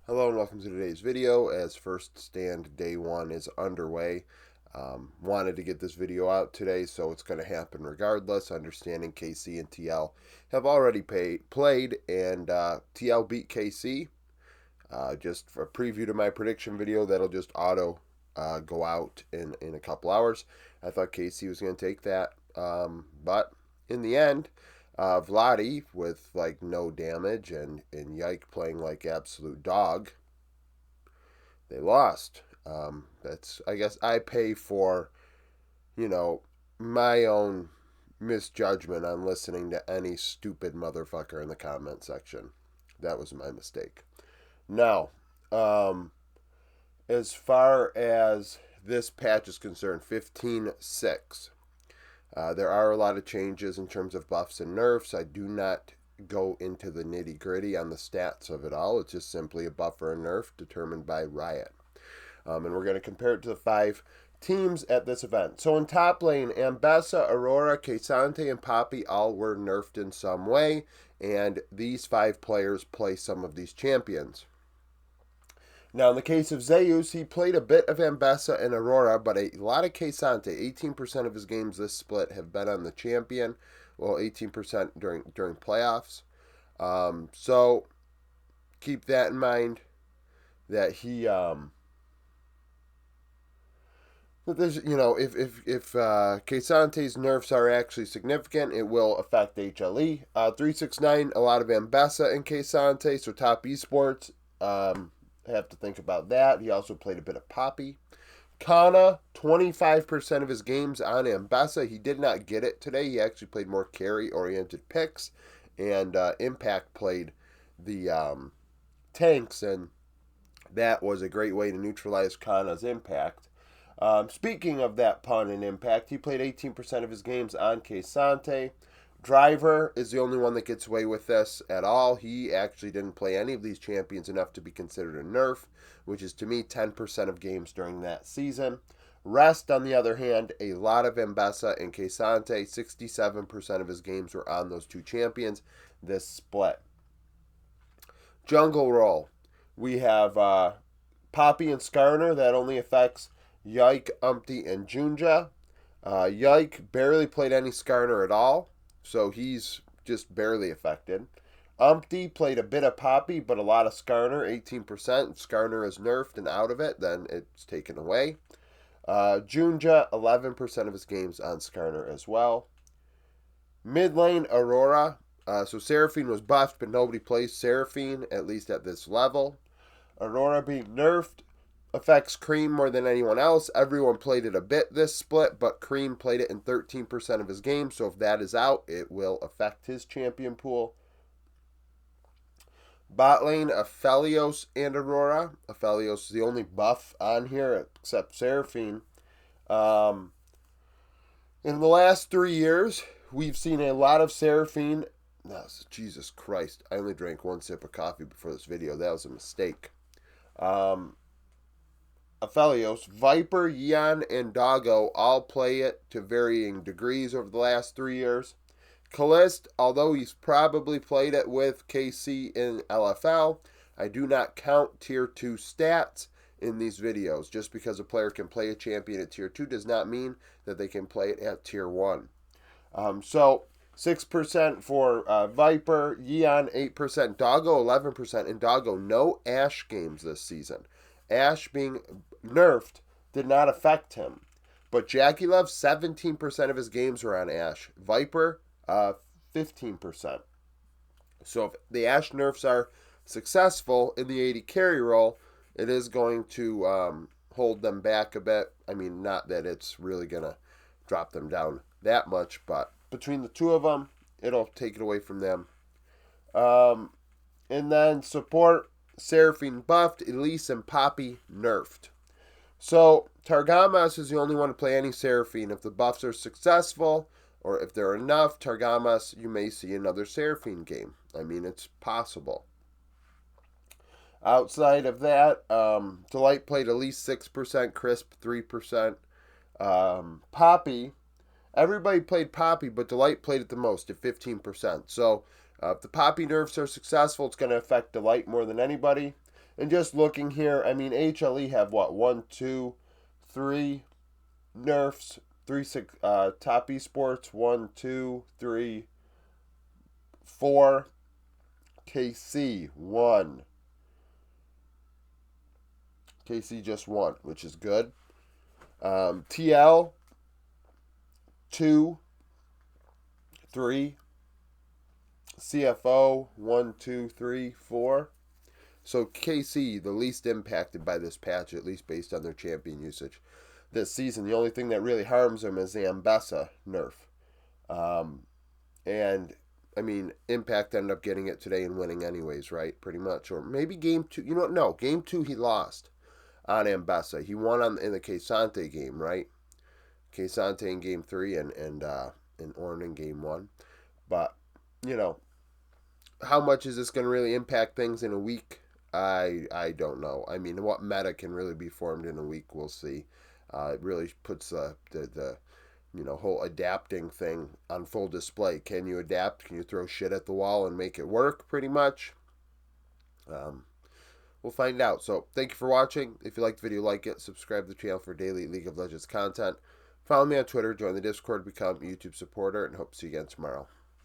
Hello and welcome to today's video as first stand day one is underway. Wanted to get this video out today, so it's going to happen regardless. Understanding KC and TL have already played, and TL beat KC. Just for a preview to my prediction video, that'll just auto go out in a couple hours. I thought KC was going to take that, but in the end, Vladi with like no damage and Yike playing like absolute dog, they lost. That's I guess I pay for, you know, my own misjudgment on listening to any stupid motherfucker in the comment section. That was my mistake. Now, as far as this patch is concerned, 15.6. There are a lot of changes in terms of buffs and nerfs. I do not go into the nitty gritty on the stats of it all. It's just simply a buff or a nerf determined by Riot. And we're going to compare it to the 5 teams at this event. So in top lane, Ambessa, Aurora, K'Sante, and Poppy all were nerfed in some way. And these 5 players play some of these champions. Now, in the case of Zeus, he played a bit of Ambessa and Aurora, but a lot of K'Sante. 18% of his games this split have been on the champion. Well, 18% during playoffs. So keep that in mind that he there's, if K'Sante's nerfs are actually significant, it will affect HLE. 369, a lot of Ambessa and K'Sante, so top esports. Have to think about that. He also played a bit of Poppy. Kana, 25% of his games on Ambessa. He did not get it today. He actually played more carry-oriented picks, and Impact played the tanks, and that was a great way to neutralize Kana's impact. Speaking of that pun and impact, he played 18% of his games on K'Sante. Driver is the only one that gets away with this at all. He actually didn't play any of these champions enough to be considered a nerf, which is to me 10% of games during that season. Rest, on the other hand, a lot of Ambessa and K'Sante. 67% of his games were on those 2 champions this split. Jungle role. We have Poppy and Skarner. That only affects Yike, Umpty, and Junja. Yike barely played any Skarner at all, so he's just barely affected. Umpty played a bit of Poppy, but a lot of Skarner, 18%. If Skarner is nerfed and out of it, then it's taken away. Junja, 11% of his games on Skarner as well. Mid lane, Aurora. So Seraphine was buffed, but nobody plays Seraphine, at least at this level. Aurora being nerfed affects Cream more than anyone else. Everyone played it a bit this split, but Cream played it in 13% of his games, so if that is out, it will affect his champion pool. Bot lane, Aphelios and Aurora. Aphelios is the only buff on here except Seraphine. In the last 3 years, we've seen a lot of Seraphine. No, Jesus Christ, I only drank 1 sip of coffee before this video. That was a mistake. Aphelios, Viper, Yeon, and Doggo all play it to varying degrees over the last 3 years. Kalist, although he's probably played it with KC in LFL, I do not count Tier 2 stats in these videos. Just because a player can play a champion at Tier 2 does not mean that they can play it at Tier 1. So 6% for Viper, Yeon 8%, Doggo 11%, and Doggo no Ashe games this season. Ashe being nerfed did not affect him. But Jackie Love, 17% of his games were on Ashe. Viper, 15%. So if the Ashe nerfs are successful in the AD carry role, it is going to hold them back a bit. I mean, not that it's really going to drop them down that much, but between the 2 of them, it'll take it away from them. And then support, Seraphine buffed, Elise and Poppy nerfed. So Targamas is the only one to play any Seraphine. If the buffs are successful, or if there are enough, Targamas, you may see another Seraphine game. I mean, it's possible. Outside of that, Delight played at least 6%, Crisp 3%. Poppy, everybody played Poppy, but Delight played it the most at 15%. So if the Poppy nerfs are successful, it's going to affect Delight more than anybody. And just looking here, I mean, HLE have what? 1, 2, 3 nerfs, 3, 6, top esports, 1, 2, 3, 4. KC, 1. KC just 1, which is good. TL, 2, 3. CFO, 1, 2, 3, 4. So KC, the least impacted by this patch, at least based on their champion usage this season. The only thing that really harms them is the Ambessa nerf. And, I mean, Impact ended up getting it today and winning anyways, right? Pretty much. Or maybe game 2. You know what? No, game 2 he lost on Ambessa. He won in the Quesante game, right? Quesante in game 3 and Orn in game 1. But, you know, how much is this going to really impact things in a week? I don't know. I mean, what meta can really be formed in a week, we'll see. It really puts the whole adapting thing on full display. Can you adapt? Can you throw shit at the wall and make it work? Pretty much. We'll find out. So thank you for watching. If you liked the video, like it. Subscribe to the channel for daily League of Legends content. Follow me on Twitter. Join the Discord. Become a YouTube supporter. And hope to see you again tomorrow.